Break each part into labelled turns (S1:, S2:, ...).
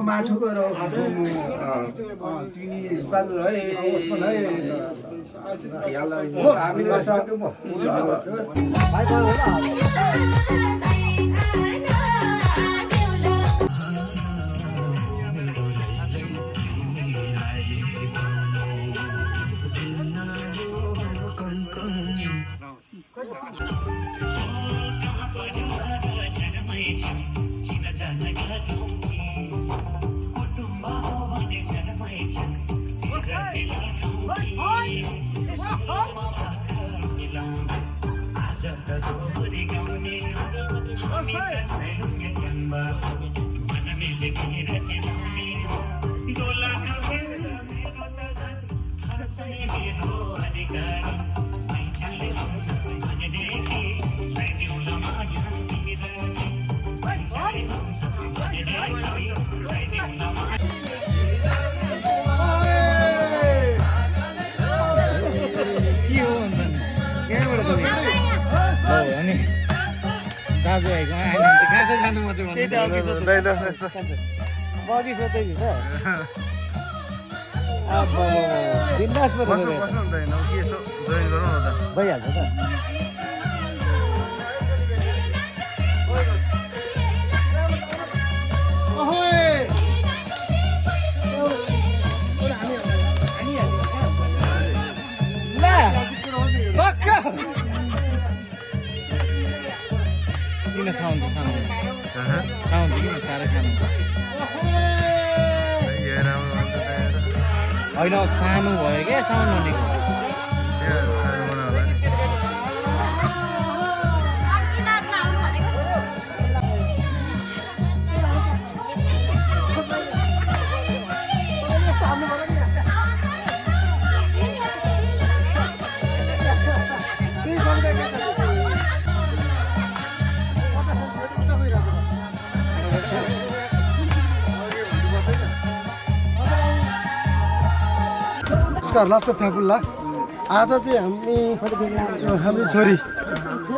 S1: माछुको होइन सानो भयो क्या साउन्ड भनेको
S2: लासो फ्याफुल्ला आज चाहिँ हाम्रो छोरी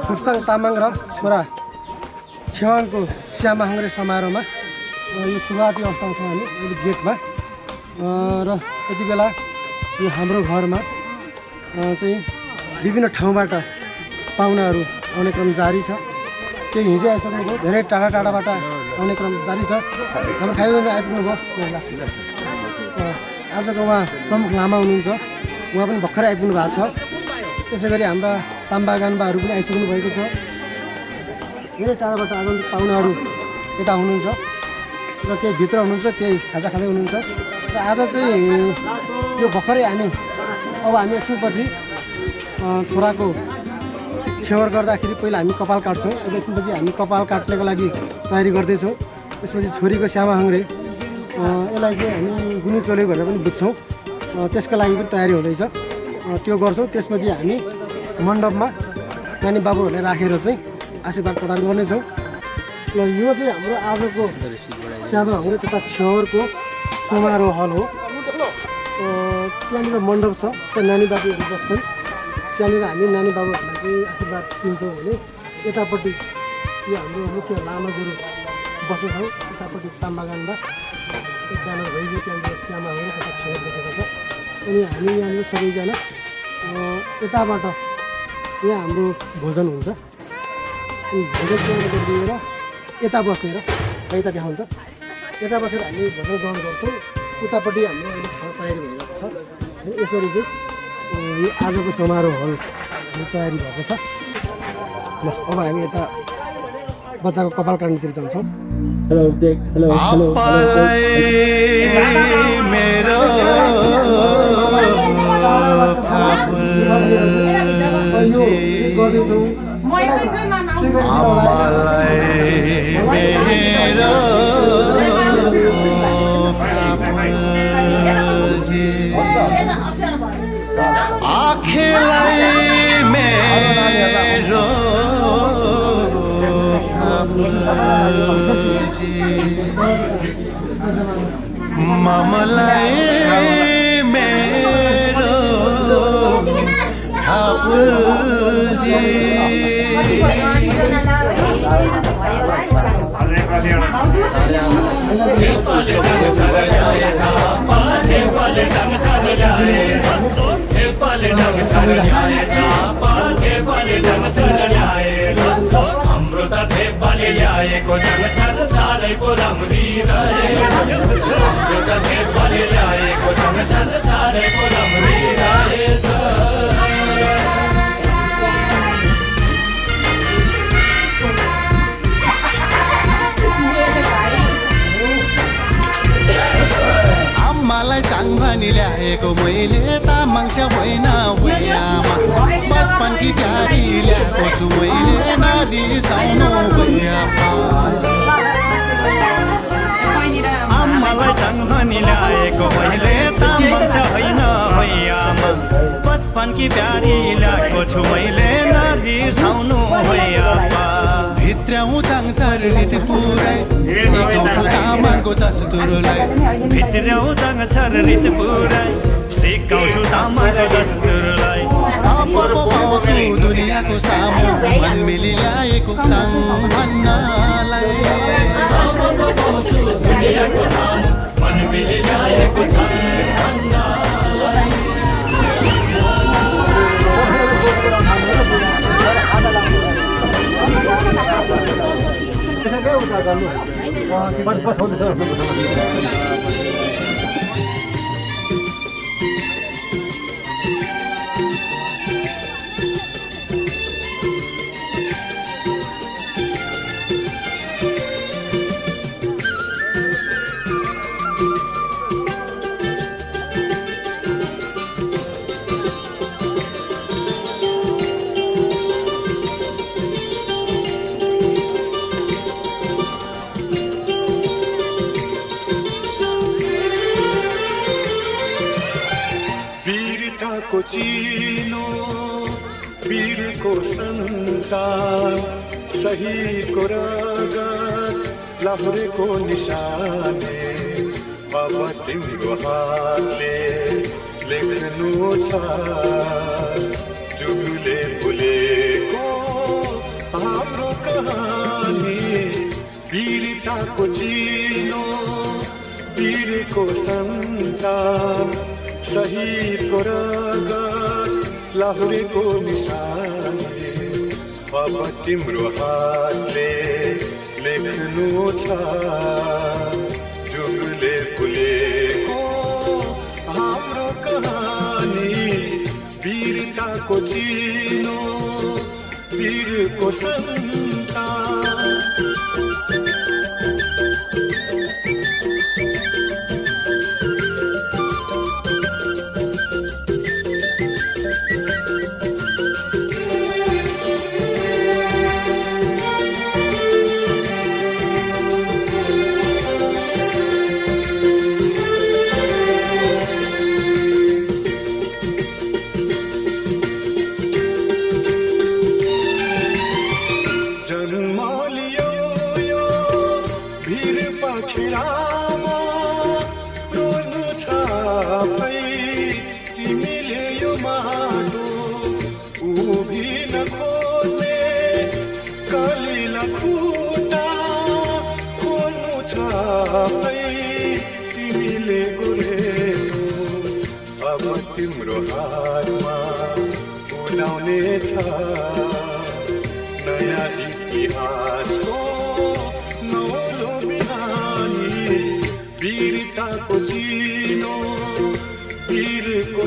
S2: फुप्साङ तामाङ र छोरा छेवाङको श्यामा हाङ्रे समारोहमा यो सुरुवाती अवस्थामा छौँ हामी अहिले गेटमा र यति बेला यो हाम्रो घरमा चाहिँ विभिन्न ठाउँबाट पाहुनाहरू आउने क्रम जारी छ केही हिजो आइसक्नुभयो धेरै टाढा टाढाबाट आउने क्रम जारी छ हाम्रो खाइमा आइपुग्नु भयो आजको उहाँ प्रमुख लामा हुनुहुन्छ उहाँ पनि भर्खरै आइपुग्नु भएको छ त्यसै गरी हाम्रा ताम्बा गान्बाहरू पनि आइसक्नु भएको छ धेरै टाढाबाट आगन्तुक पाहुनाहरू यता हुनुहुन्छ र केही भित्र हुनुहुन्छ केही खाजा खाँदै हुनुहुन्छ र आज चाहिँ यो भर्खरै हामी एकछिनपछि छोराको छेवर गर्दाखेरि पहिला हामी कपाल काट्छौँ एकछिनपछि हामी कपाल काट्नको लागि तयारी गर्दैछौँ त्यसपछि छोरीको श्यामा हाङ्रे यसलाई चाहिँ हामी गुनी चोले भनेर पनि बुझ्छौँ त्यसको लागि पनि तयारी हुँदैछ त्यो गर्छौँ त्यसपछि हामी मण्डपमा नानी बाबुहरूलाई राखेर चाहिँ आशीर्वाद प्रदान गर्नेछौँ र यो चाहिँ हाम्रो आजको श्यामा हाङ्रे तथा छेवरको समारोह हल हो त्यहाँनिर मण्डप छ त्यहाँ नानी बाबुहरू बस्छन् त्यहाँनिर हामी नानी बाबुहरूलाई चाहिँ आशीर्वाद दिन्छौँ भने यतापट्टि यो हाम्रो मुख्य लामा गुरु बसेछौँ यतापट्टि ताम्बा गान्बा एकजना भइगयो त्यहाँनिर श्यामा हाङ्रे तथा छेवर लेखेको छ अनि हामी यहाँनिर सबैजना यताबाट यहाँ हाम्रो भोजन हुन्छ अनि भोजन दिएर यता बसेर यता देखाउँछ यता बसेर हामी भोजन ग्रहण गर्छौँ उतापट्टि हाम्रो अहिले खाना तयारी भइरहेको छ यसरी चाहिँ यो आजको समारोह हल तयारी भएको छ ल अब हामी यता बच्चाको कपाल काट्नेतिर जान्छौँ
S3: हेलो चेक हेलो हेलो मेरो आँखेलाई मेरो ममलाई मेरो ठाकुरजी
S4: ल्याएको संसार सारैको राम्री रहेछ यो त नेपालले ल्याएको संसार सारैको राम्री रहेछ
S5: मलाई चाङ भनी ल्याएको मैले तामाङ होइन भैयामा बचपनकी प्यारी ल्याएको छु मैले नरिसाउनु भैयामा
S4: आमालाई चाङ भनी ल्याएको मैले तामाङ होइन भैयामा बचपनकी प्यारी ल्याएको छु मैले नरिसाउनु भैयामा
S5: भित्रौँ चाङसर रीति पुरै सिकाउँछु तामाङको दस्तुरलाई
S4: भित्रौँ चाङसर रीति पुरै सिकाउँछु तामाङको दस्तुरलाई
S5: अब पाउँछु दुनियाँको सामु मन मिली ल्याएको चाङ भन्नलाई
S4: अब पाउँछु दुनियाँको सामु मन मिली ल्याएको चाङ भन्नलाई
S6: वीरताको चिनो वीरको सन्तान शहीदको रगत लाहुरेको निशाने अब तिम्रो हातले लेख्नु छ जुगुले भुलेको हाम्रो कहानी वीरताको चिनो वीरको सन्तान शहीदको रगत लाहुरेको निशानले अब तिम्रो हातले लेख्नु छ जुगुले भुलेको हाम्रो कहानी वीरताको चिनो वीरको सन्तान तिम्रो हातमा उडाउने छ नयाँ इतिहासको नौलो बिहानी वीरताको चिनो वीरको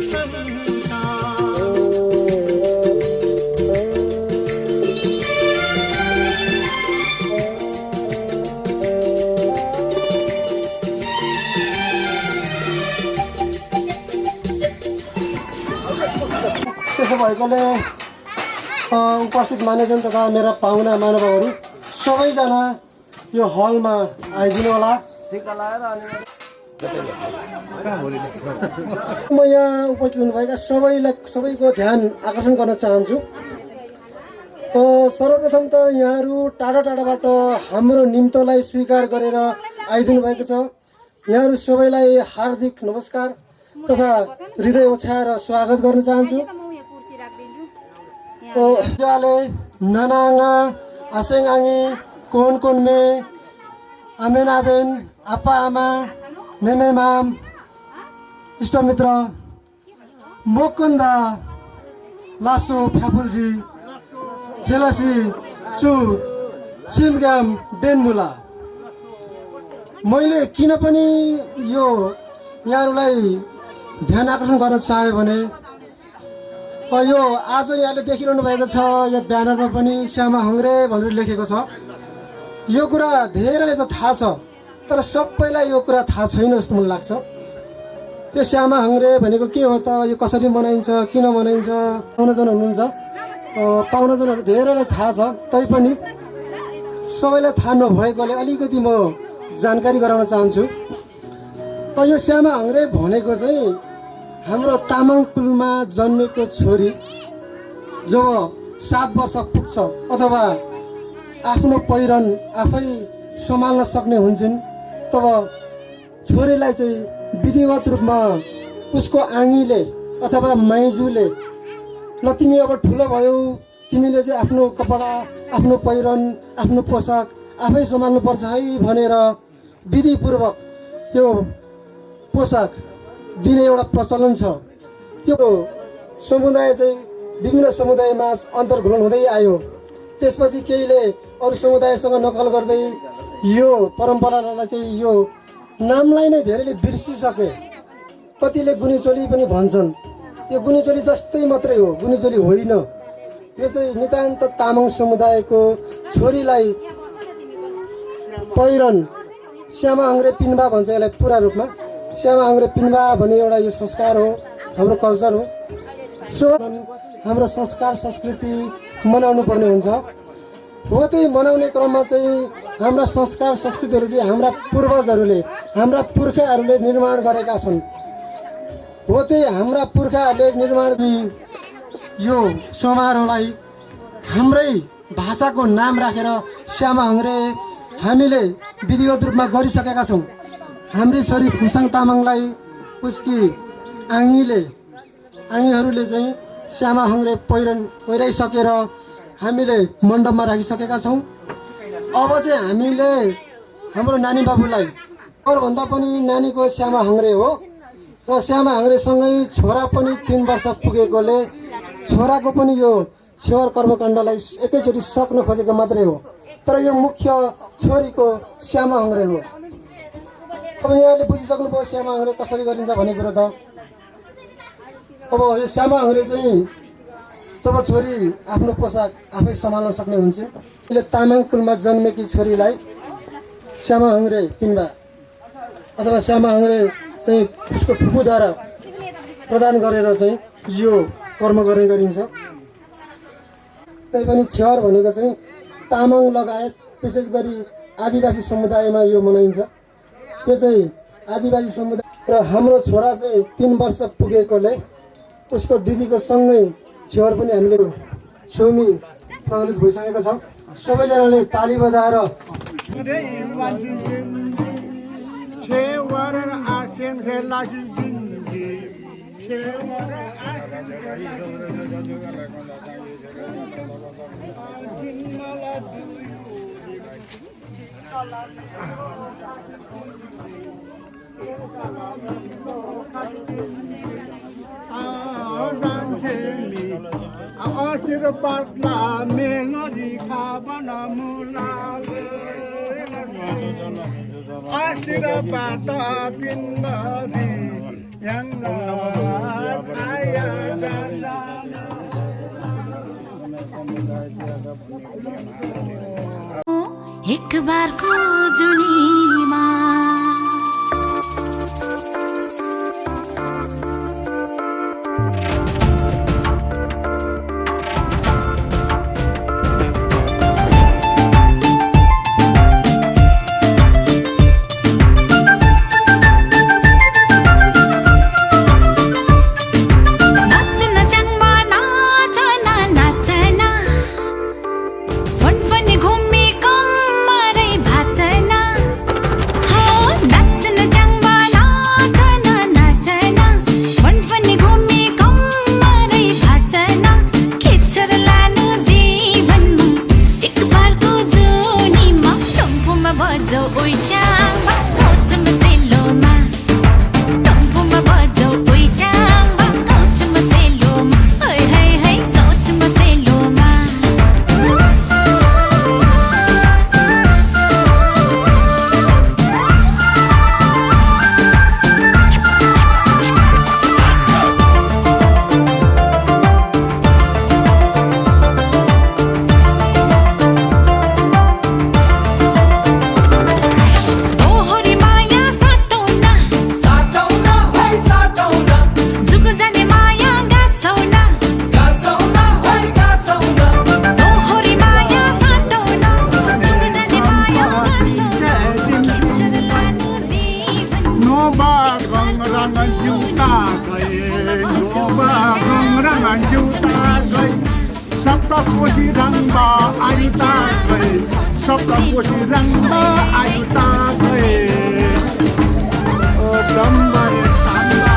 S2: त्यसो भएकोले उपस्थित मान्यजन तथा मेरा पाहुना महानुभावहरू सबैजना यो हलमा आइदिनु होला। म यहाँ उपस्थित हुनुभएका सबैको ध्यान आकर्षण गर्न चाहन्छु। सर्वप्रथम त यहाँहरू टाढा टाढाबाट हाम्रो निम्तोलाई स्वीकार गरेर आइदिनु भएको छ। यहाँहरू सबैलाई हार्दिक नमस्कार तथा हृदय ओछ्याएर स्वागत गर्न चाहन्छु। नानाङा आसेङाङी कोनकोनमे आमेनाबेन आप्पा आमा मेमे माम इष्टमित्र मोकन्दा लासो फ्याफुलजी खेलासी चु सिमग्याम डेनमुला। मैले किन पनि यो यहाँहरूलाई ध्यान आकर्षण गर्न चाहेँ भने यो आज यहाँले देखिरहनु भएको छ यो ब्यानरमा पनि श्यामा हङ्ग्रे भनेर लेखेको छ। यो कुरा धेरैलाई त थाहा छ तर सबैलाई यो कुरा थाहा छैन जस्तो मलाई लाग्छ। यो श्यामा हङ्ग्रे भनेको के हो त, यो कसरी मनाइन्छ, किन मनाइन्छ, पाहुनाजन हुनुहुन्छ, पाहुनाजनहरू धेरैलाई थाहा छ तैपनि सबैलाई थाहा नभएकोले अलिकति म जानकारी गराउन चाहन्छु। यो श्यामा हङ्ग्रे भनेको चाहिँ हाम्रो तामाङ कुलमा जन्मेको छोरी जब 7 वर्ष पुग्छ अथवा आफ्नो पहिरन आफै सम्हाल्न सक्ने हुन्छन् तब छोरीलाई चाहिँ विधिवत रूपमा उसको आङीले अथवा माइजूले ल तिमी अब ठुलो भयौ, तिमीले चाहिँ आफ्नो कपडा, आफ्नो पहिरन, आफ्नो पोसाक आफै सम्हाल्नुपर्छ है भनेर विधिपूर्वक त्यो पोसाक दिने एउटा प्रचलन छ। त्यो समुदाय चाहिँ विभिन्न समुदायमा अन्तर्घुलन हुँदै आयो। त्यसपछि केहीले अरू समुदायसँग नकल गर्दै यो परम्परालाई चाहिँ यो नामलाई नै धेरैले बिर्सिसके। कतिले गुनिचोली पनि भन्छन्, यो गुनिचोली जस्तै मात्रै हो, गुनिचोली होइन। यो चाहिँ नितान्त तामाङ समुदायको छोरीलाई पहिरन श्यामा हङ्ग्रे पिन्बा भन्छ यसलाई पुरा रूपमा। श्यामा हङ्ग्रे पिन्बा भन्ने एउटा यो संस्कार हो, हाम्रो कल्चर हो। सो हाम्रो संस्कार संस्कृति मनाउनु पर्ने हुन्छ। हो त्यही मनाउने क्रममा चाहिँ हाम्रा संस्कार संस्कृतिहरू चाहिँ हाम्रा पूर्वजहरूले, हाम्रा पुर्खाहरूले निर्माण गरेका छन्। हो त्यही हाम्रा पुर्खाहरूले निर्माण यो समारोहलाई हाम्रै भाषाको नाम राखेर श्यामा हङ्ग्रे हामीले विधिवत रूपमा गरिसकेका छौँ। हाम्री छोरी फुसाङ तामाङलाई उसकी आङीहरूले चाहिँ श्यामा हङ्ग्रे पहिराइसकेर हामीले मण्डपमा राखिसकेका छौँ। अब चाहिँ हामीले हाम्रो नानी बाबुलाई अरूभन्दा पनि नानीको श्यामा हङ्ग्रे हो र श्यामा हङ्ग्रेसँगै छोरा पनि 3 वर्ष पुगेकोले छोराको पनि यो छेवर कर्मकाण्डलाई एकैचोटि सक्न खोजेको मात्रै हो। तर यो मुख्य छोरीको श्यामा हङ्ग्रे हो। अब यहाँले बुझिसक्नुभयो श्यामा हङ्ग्रे कसरी गरिन्छ भन्ने कुरो त। अब यो श्यामा हङ्ग्रे चाहिँ जब छोरी आफ्नो पोसाक आफै सम्हाल्न सक्ने हुन्छ, यसले तामाङ कुलमा जन्मेकी छोरीलाई श्यामा हङ्ग्रे पिन्बा अथवा श्यामा हङ्ग्रे चाहिँ उसको फुपूद्वारा प्रदान गरेर चाहिँ यो कर्म गर्ने गरिन्छ। तैपनि छेवर भनेको चाहिँ तामाङ लगायत विशेष गरी आदिवासी समुदायमा यो मनाइन्छ। त्यो चाहिँ आदिवासी समुदाय र हाम्रो छोरा चाहिँ 3 वर्ष पुगेकोले उसको दिदीको सँगै छेवर पनि हामीले छेउमी प्रज्वलित भइसकेको छ। सबैजनाले ताली बजाएर
S6: आशीर्वादला मेलरी खाबन मुलाले आशीर्वाद बिन्दरी यंगा आया जाला
S7: एक बार को जुनीमा
S6: जुटा गए गोबा घुमरामा जुटा गए सप्तकोशी रङ्बा आयुता गए सप्तकोशी रङ्बा आयुता गए ओ डम्बर ताम्बा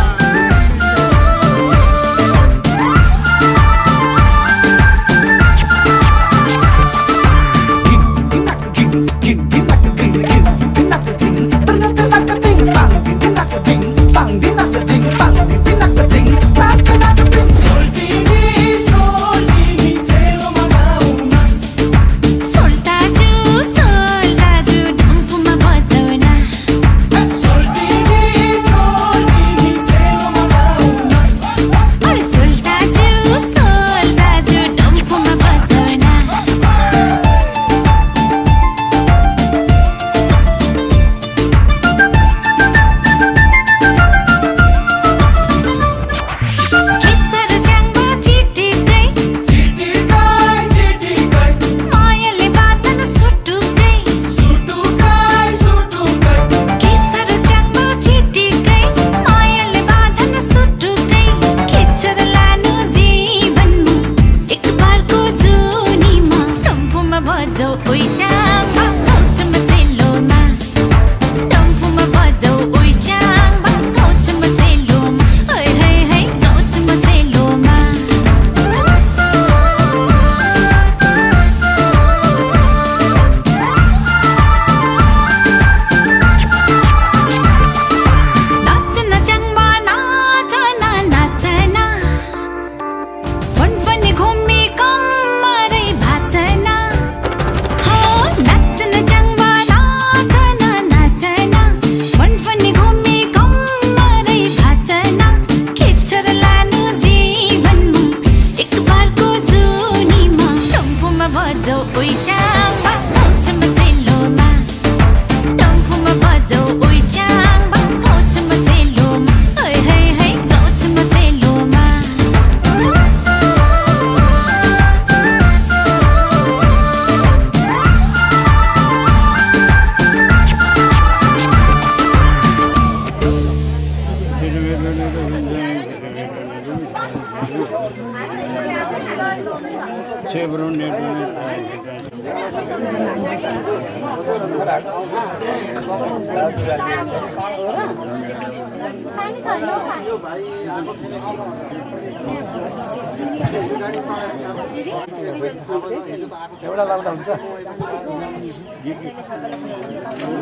S2: एउटा लाउँदा हुन्छ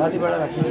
S2: माथिबाट राख्नु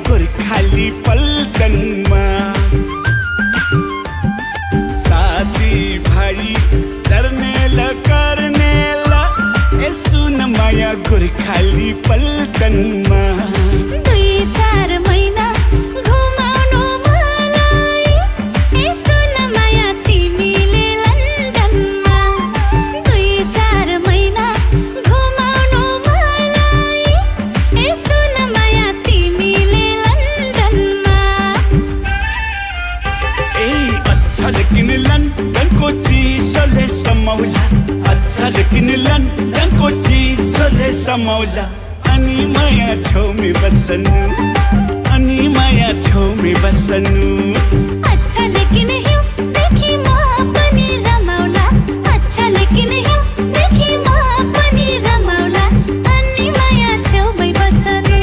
S4: गोर्खाली पल्टनमा साथी भाइ जर्नेल कर्नेल यसो न माया गोर्खाली पल्टनमा
S7: 2-4 महिना घुमाउनु मलाई यसो न माया तिमीले लन्डनमा 2-4 महिना घुमाउनु मलाई यसो न माया तिमीले लन्डनमा
S4: ए अच्छा लेकिन लन्डनको चिसोले समाउला अच्छा लेकिन लन्डनको चिसोले समाउला अनि माया छेउमै बस्नु अनि माया छेउमै बस्नु
S7: अच्छा लेकिन हिउँ देखि म पनि रमाउला अच्छा लेकिन हिउँ देखि म पनि रमाउला अनि माया छेउमै बस्नु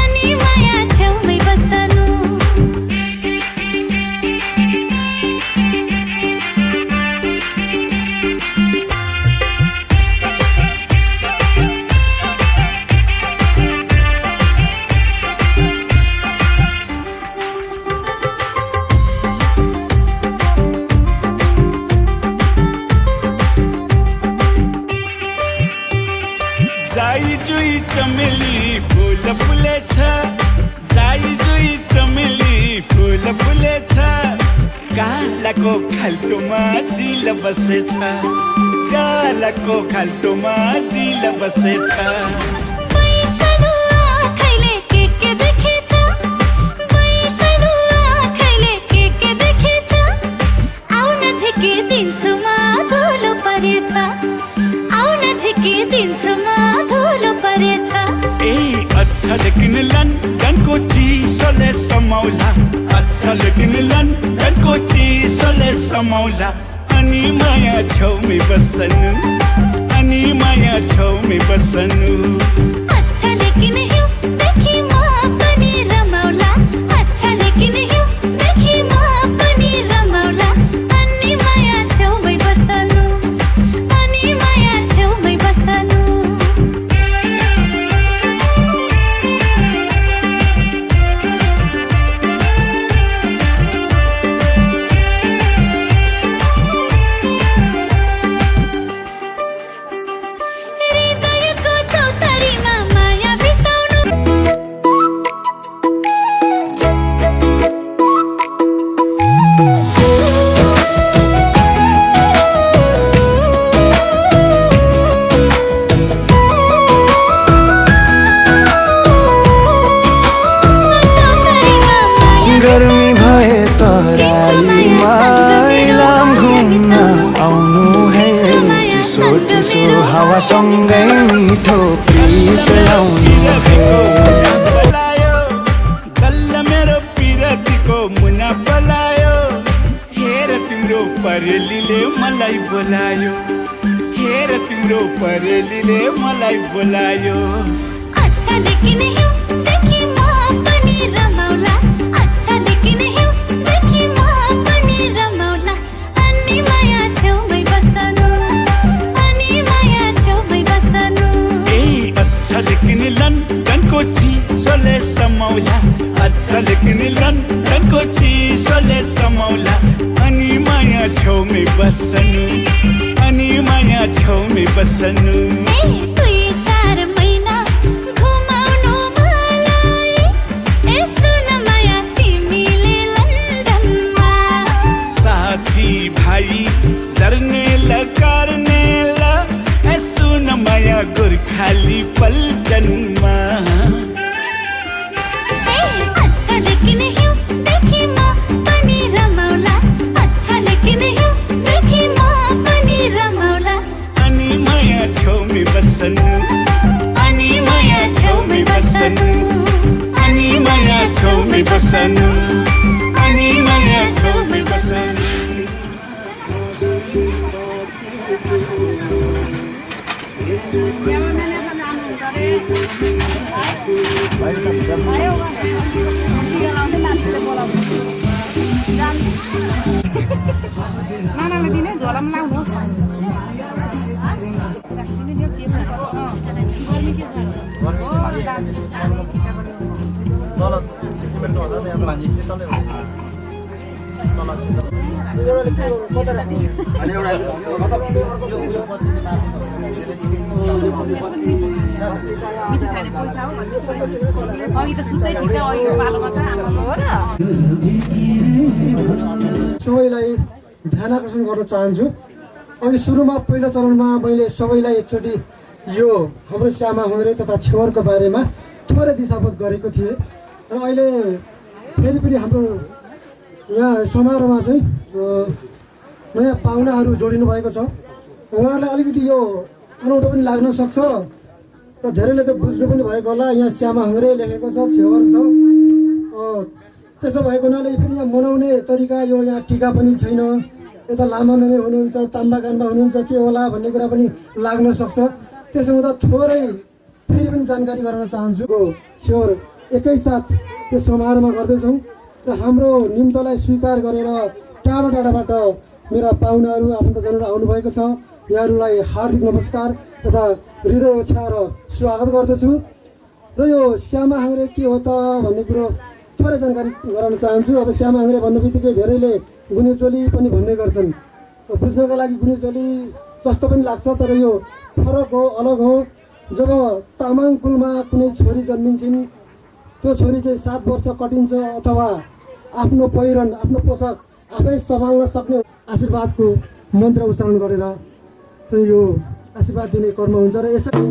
S7: अनि माया छेउमै बस्नु
S4: जाई जुई चमेली फूल फुलेछ जाई जुई चमेली फूल फुलेछ गालाको खाल्टोमा दिल बसेछ गालाको खाल्टोमा दिल बसेछ
S7: बैसलु आँखैले के देखेछ बैसलु आँखैले के देखेछ आउन झिकी दिन्छु म धुलो परेछ आउन झिकी दिन्छु म धुलो परेछ
S4: ए अच्छा लेकिन लन्डनको चिसोले समाउला अच्छा लेकिन लन्डनको चिसोले समाउला अनि माया छेउमै बस्नु अनि माया छेउमै बस्नु
S7: अच्छा लेकिन हिउँ देखि म पनि रमाउला अच्छा लेकिन हिउँ देखि म पनि रमाउला अनि माया छेउमै बस्नु अनि माया छेउमै बस्नु हृदयको चौतारीमा माया बिसाउनु चौतारीमा माया
S5: गर्मी भए तराईमा इलाम घुम्न आउनु है चिसो चिसो हावासँगै मिठो प्रीत लाउनु है
S4: बोलायो गल्ल मेरो पिरतीको मुना बोलायो हेर तिम्रो परेलीले मलाई बोलायो हेर तिम्रो परेलीले मलाई बोलायो
S7: अच्छा लेकिन हिउँ देखि म पनि रमाउला अच्छा लेकिन हिउँ देखि म पनि रमाउला अनि माया छेउमै बस्नु अनि माया छेउमै बस्नु
S4: ए अच्छा लेकिन लन्डनको चिसोले समाउला अच्छा लेकिन लन्डनको चिसोले समाउला अनि माया छेउमै बस्नु अनि माया छेउमै बस्नु
S7: ए 2-4 महिना घुमाउनु मलाई यसो न माया तिमीले लन्डनमा
S4: साथी भाइ जर्नेला कार्नेला यसो न माया गोर्खाली पल्टनमा
S7: अच्छा लेकिन हिउँ देखि म पनि रमाउला अच्छा लेकिन हिउँ देखि म पनि रमाउला
S4: अनि माया छेउमै बस्नु अनि माया छेउमै बस्नु अनि माया छेउमै बस्नु अनि माया छेउमै बस्नु
S2: सबैलाई ध्यान आकर्षण गर्न चाहन्छु अघि सुरुमा पहिलो चरणमा मैले सबैलाई एकचोटि यो हाम्रो श्यामा हुँदै तथा छेवरको बारेमा थोरै दिशाबोध गरेको थिएँ र अहिले फेरि पनि हाम्रो यहाँ समारोहमा चाहिँ नयाँ पाहुनाहरू जोडिनु भएको छ उहाँहरूलाई अलिकति यो अनौठो पनि लाग्न सक्छ र धेरैले त बुझ्नु पनि भएको होला यहाँ श्यामा हुँदै लेखेको छ छेवर छ त्यसो भएको हुनाले फेरि यहाँ मनाउने तरिका यो यहाँ टिका पनि छैन यता लामामा हुनुहुन्छ ताम्बागानमा हुनुहुन्छ के होला भन्ने कुरा पनि लाग्न सक्छ त्यसो हुँदा थोरै फेरि पनि जानकारी गराउन चाहन्छु स्योर एकैसाथ त्यो समारोहमा गर्दैछौँ र हाम्रो निम्तलाई स्वीकार गरेर टाढा टाढाबाट मेरा पाहुनाहरू आफन्तजनहरू आउनुभएको छ यहाँहरूलाई हार्दिक नमस्कार तथा हृदय उछाएर स्वागत गर्दछु र यो श्यामा हाङ्रे के हो त भन्ने कुरो थोरै जानकारी गराउन चाहन्छु। अब श्यामा हाङ्रे भन्ने बित्तिकै धेरैले गुन्युचोली पनि भन्ने गर्छन्, बुझ्नका लागि गुन्युचोली जस्तो पनि लाग्छ, तर यो फरक हो, अलग हो। जब तामाङ कुलमा कुनै छोरी जन्मिन्छन् त्यो छोरी चाहिँ 7 वर्ष कटिन्छ अथवा आफ्नो पहिरन आफ्नो पोसाक आफै सम्हाल्न सक्ने आशीर्वादको मन्त्र उच्चारण गरेर चाहिँ यो आशीर्वाद दिने कर्म हुन्छ र यसरी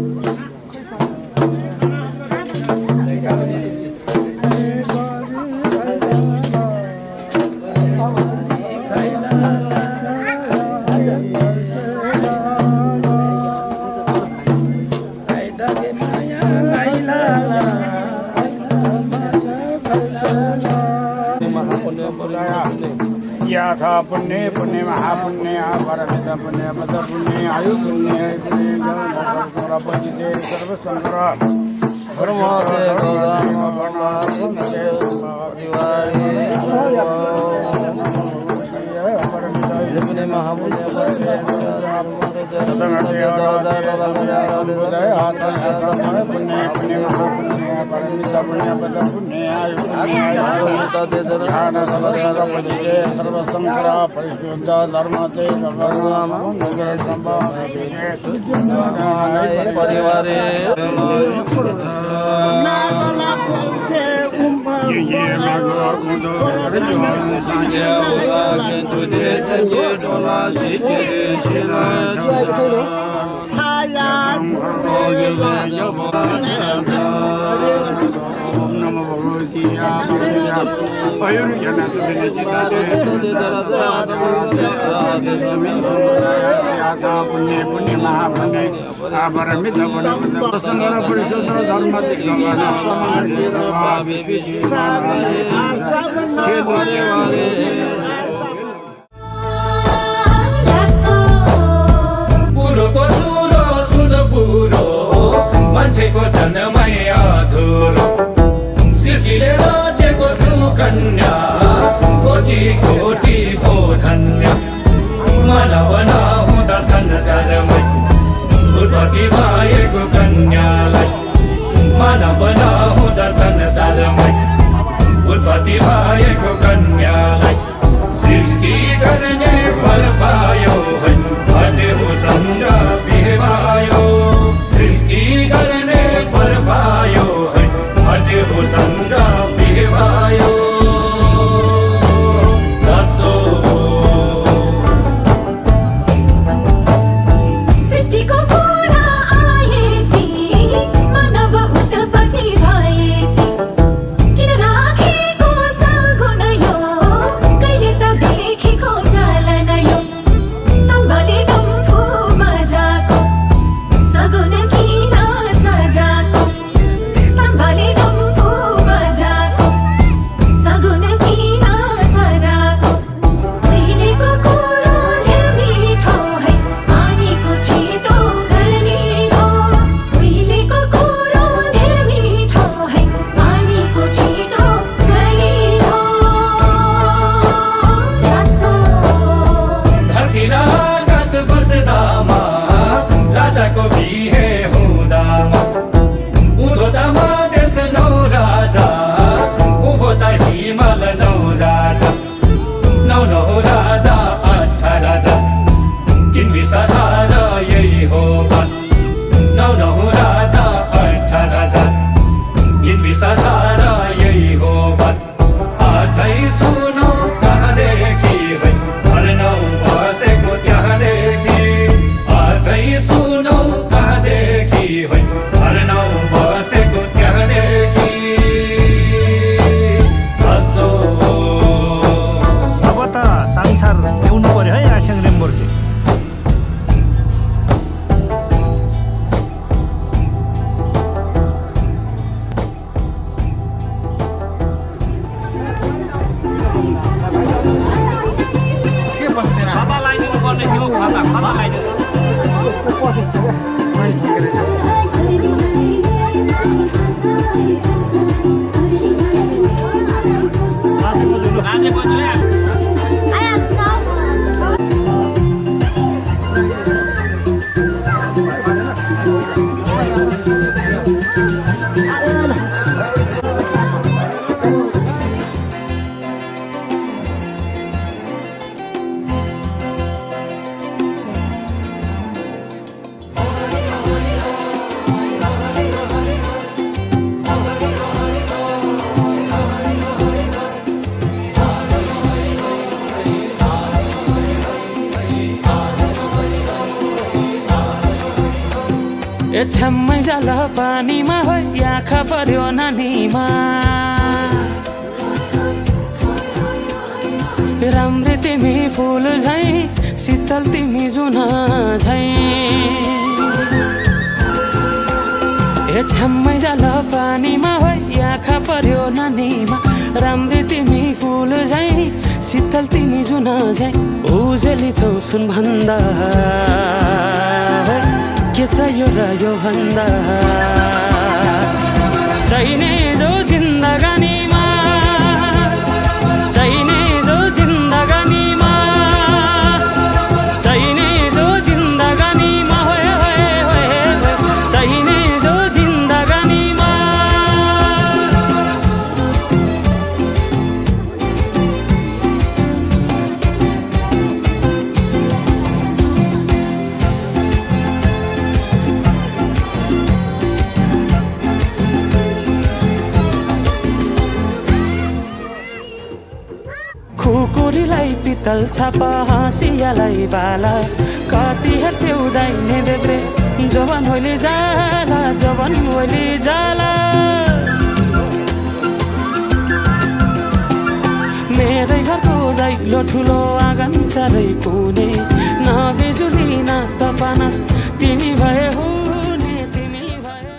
S6: याथा पुण्य पुण्य महापुण्य परमित पुण्य पद पुण्य आयु पुण्य पुण्य सर्वशंकर सर्वशंकर परिशुद्ध धर्म नमो भगवती पुण्य पुण्य महापुण्य परमित संगर परिशुद्ध धर्म
S4: पुरोको चुरो सुन पुरो मान्छेको जन्मै अधुरो सृष्टिले रचेको सुकन्या कोटि कोटि भो धन्य मानव नहुँदा संसारमै उत्पत्ति भएको कन्यालाई मानव नहुँदा संसारमै उत्पत्ति भएको कन्यालाई सृष्टि गर्ने फल पायो है हट्यो सँग बिहेबायो सृष्टि गर्ने फल पायो है हट्यो सँग बिहेबायो दसो
S7: सृष्टिको कुरा आएसी मानव उत्पत्ति भएसी किन राखेको सगुन यो कहिले त देखेको चलन यो तम्बले डम्फु बजाको सगुन किन सजाको तम्बले डम्फु बजाको सगुन किन सजाको उहिलेको कुरो धेर मिठो है पानीको छिटो गर्ने हो उहिलेको कुरो धेर मिठो है पानीको छिटो गर्ने हो रसो
S4: धरती र आकाश बस्दामा राजाको बिहे हुँदामा उँधो दामा देश नौ राजा उँभो त हिमाल नौ राजा नौ नौ राजा 8 राजा किन विषधार यही हो बात नौ नौ राजा 8 राजा किन विषधार यही हो बात आजै सुनौ कहाँदेखि है हर्नौ बसेको त्यहाँदेखि आजै सुनौ कहाँदेखि है हर्नौ बसेको त्यहाँदेखि हसो
S1: अब त संसार ल्याउनु पर्यो है आस्याङ रेम्बोर्चे के बस्दैन खाता लगाइदिनु पर्ने थियो खाता लगाइदिनु राज्यको जुन
S7: Ore
S8: ए छ्याम्मै जाल पानीमा हो आँखा पर्यो नानीमा राम्री तिमी फुल झै शीतल तिमी जुन झै ए छ्याम्मै जाल पानीमा हो आँखा पर्यो नानीमा राम्री तिमी फुल झै शीतल तिमी जुन झै उजेली छौ सुन भन्दा के चाहियो र यो भन्दा चाहिने जो जिन्दगानीमा चाहिने जो जिन्दगानीमा चाहिने जो जिन्दगानीमा होए होए होए चाहिने जो जिन्दगानीमा खुकुरीलाई पितल छापा हाँसियालाई बाला कति हेर्छे उदाइने देब्रे जवान होइले जाला जवान होइले जाला मेरै घरको दैलो ठुलो आँगन चारै कुने न बिजुली न त पानस तिमी भए हुने तिमी भए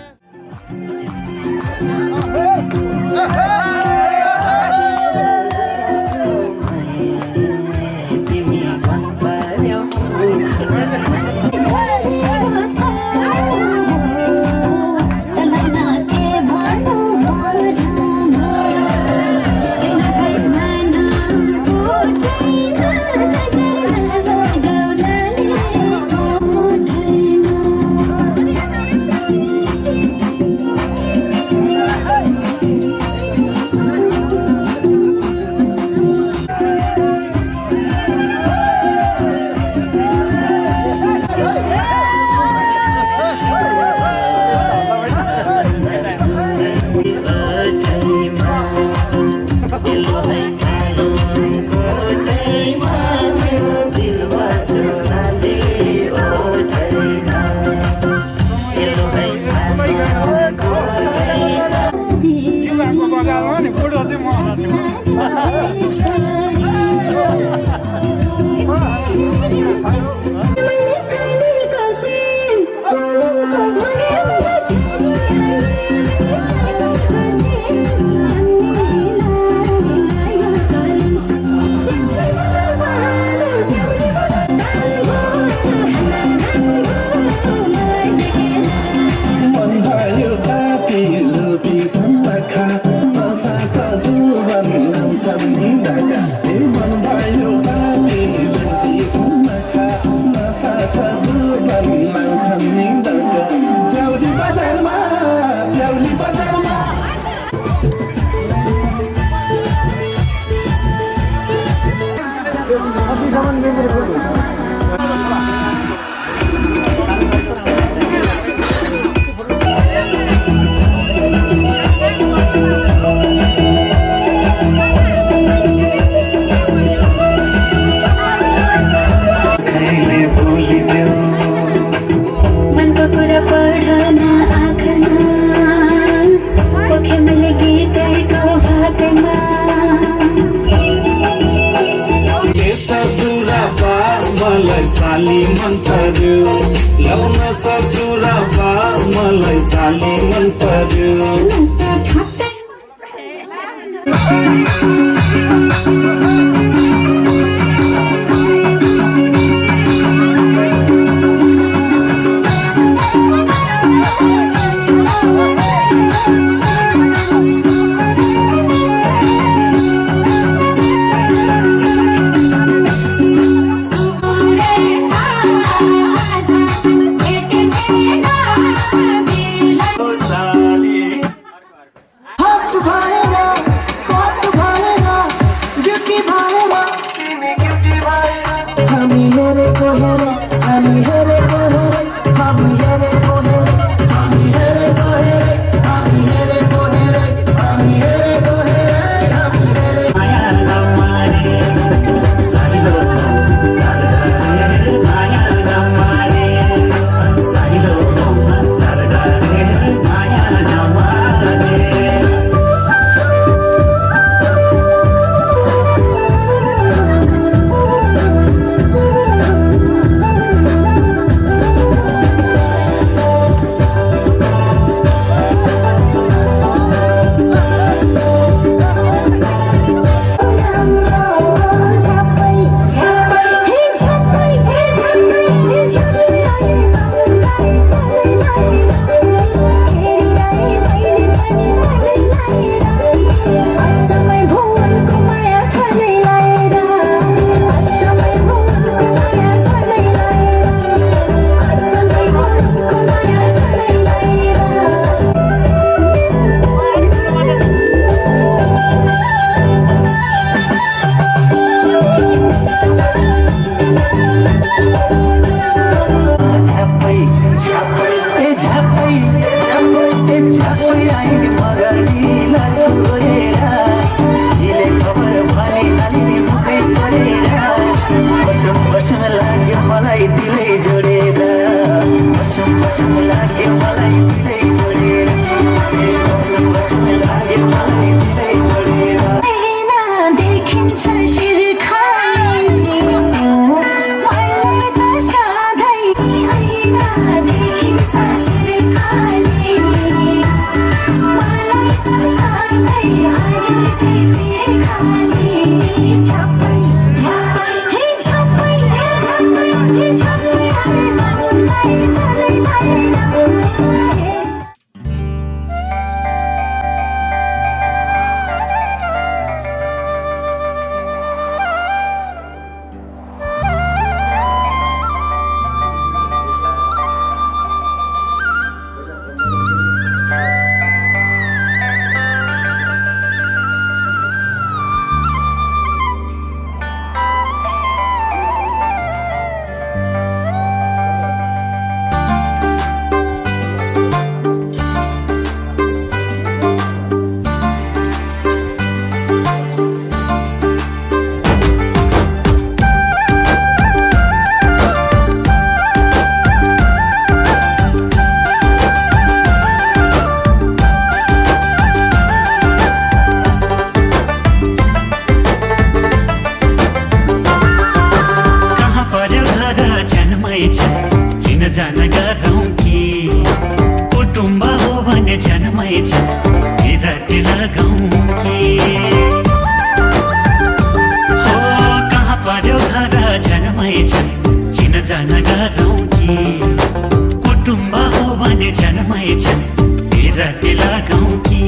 S5: साली मन पर्यो लौन ससुरा बा मलाई साली मन पर्यो
S9: मलाई दिलै जोडेर बसौँ बसौँ लाग्यो मलाई दिलै जोडेर बसौँ बसौँ लाग्यो मलाई दिलै जोडेर
S7: देखिन्छ शिर खाली मलाई त सधैँ ऐना देखिन्छ शिर खाली मलाई त सधैँ हजुरकै पिर खाली छप्पै छप्पै हे छप्पै हे छप्पै हे छप्पै हरे मनलाई चलेलाई
S9: जान गरौँ कि कुटुम्ब हो भने जन्मै छ बिराती लगाउँ कि हो कहाँ पर्यो घर जन्मै छ चिन जान गरौँ कि कुटुम्ब हो भने जन्मै छ बिराती लगाउँ कि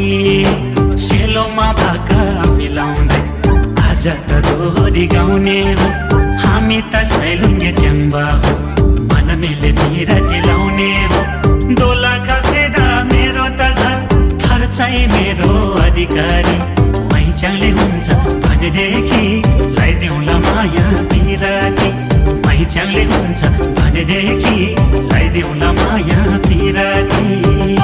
S9: सेलोमा भाका मिलाउँदै आज त दोहोरी गाउने हो हामी त सैलुङ्गे च्याम्बा हो मिले बिराती लाउने हो दोला खपेर मेरो त घर खर्चाइ मेरो अधिकारी मैचाङले हुन्छ भनेदेखि लगाइदेऊला माया बिराती मैचाङले हुन्छ भनेदेखि लगाइदेऊला माया बिराती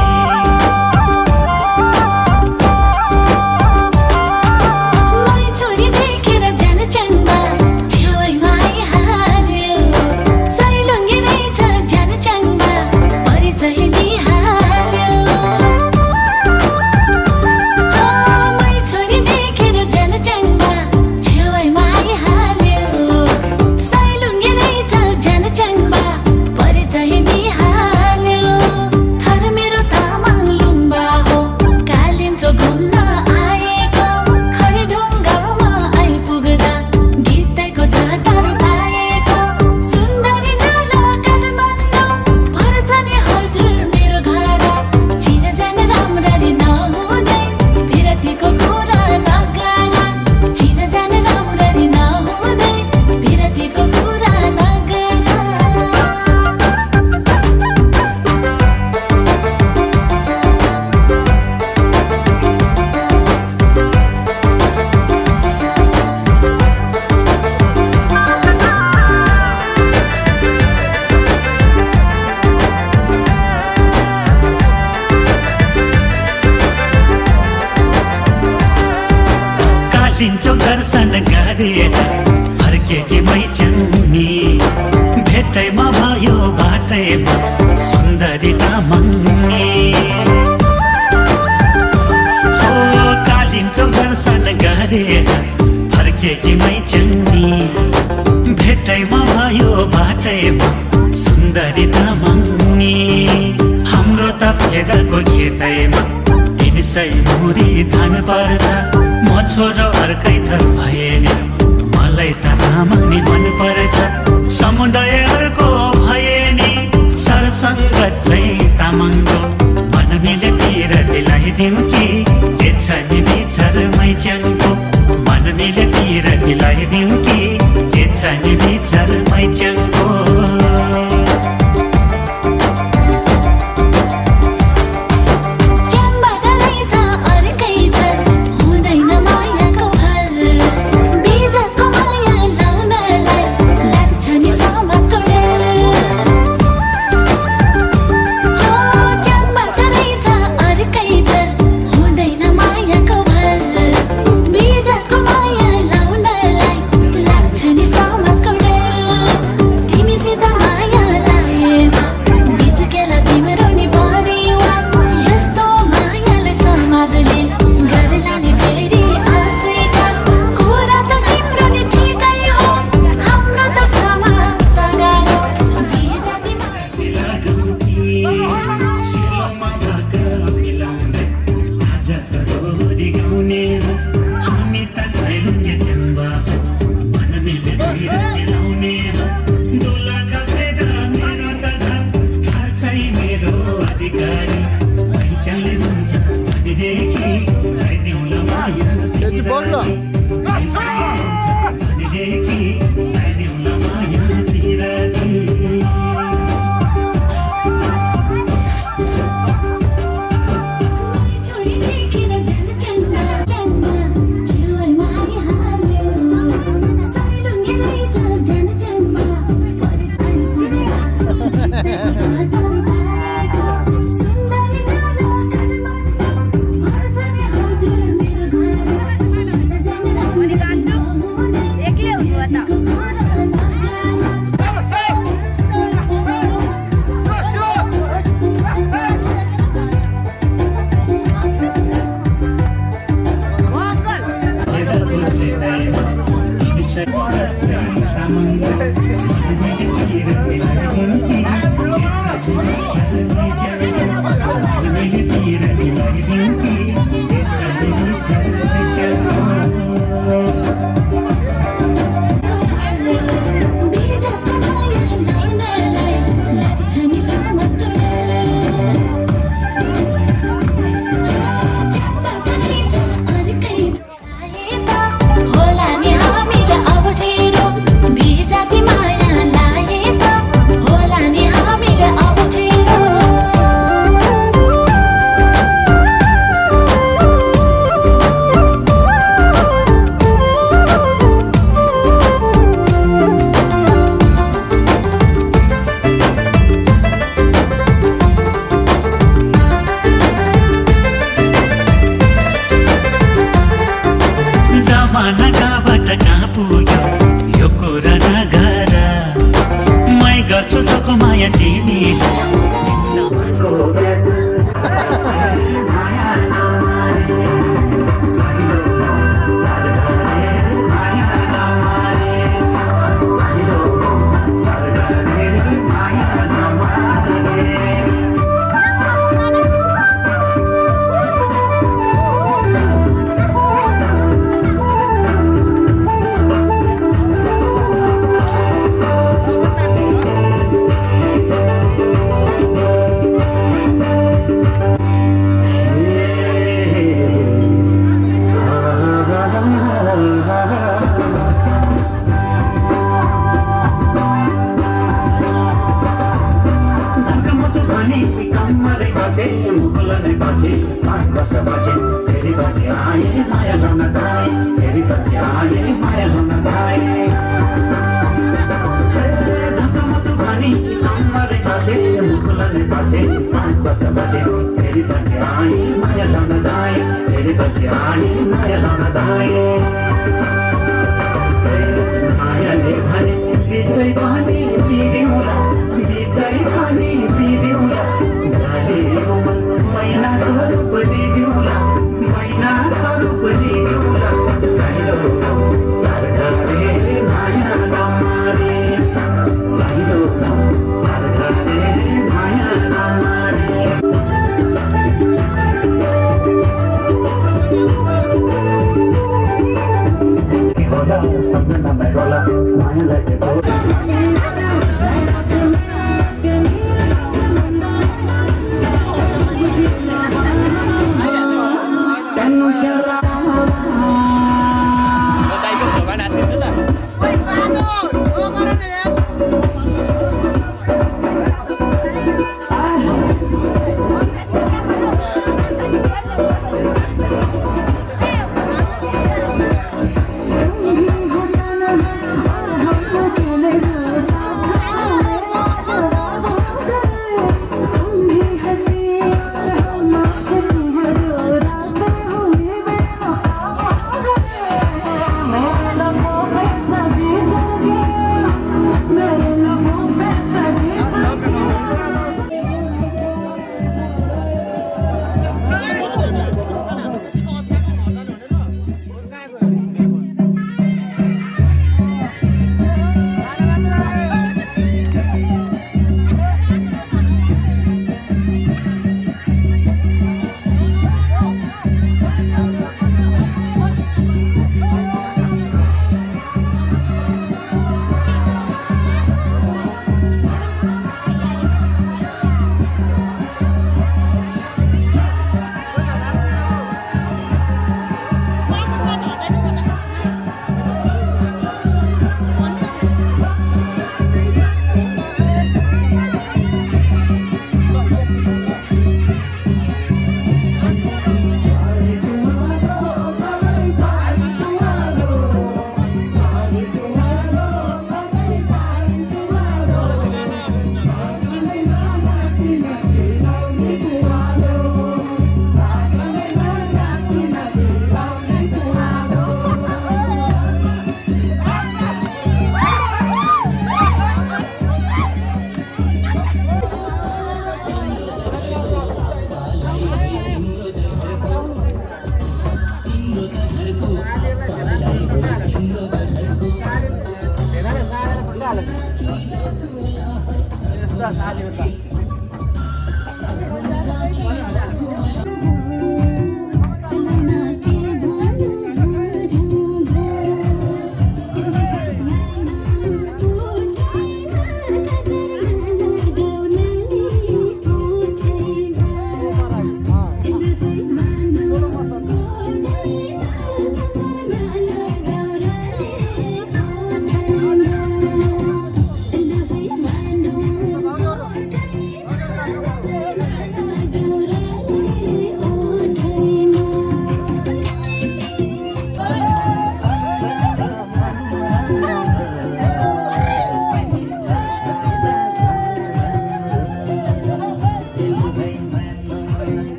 S9: दिन्छौ दर्शन गरेर फर्केकी मैचङ्नी भेटैमा भयो बाटैमा सुन्दरी तामाङ्नी हो कालिन्छौ दर्शन गरेर फर्केकी मैचङ्नी भेटैमा भयो बाटैमा सुन्दरी तामाङ्नी हाम्रो त फेदको खेतैमा 300 मुरी धान पर्छ म छोरो अर्कै थर भए नि मलाई त तामाङ मन पर्छ समुदायहरूको भए नि सरसङ्गत चाहिँ तामाङको मन मिले बिराती लगाइदिउँ कि के छ नि विचार मैचाङको मन मिले बिराती लगाइदिउँ कि के छ नि विचार मैचाङको
S7: समाजको
S4: माया तिमी
S9: को प्यास माया नमारे साहिलो चारगाने माया नमारे साहिलो चारगाने माया नमारे
S2: साली होता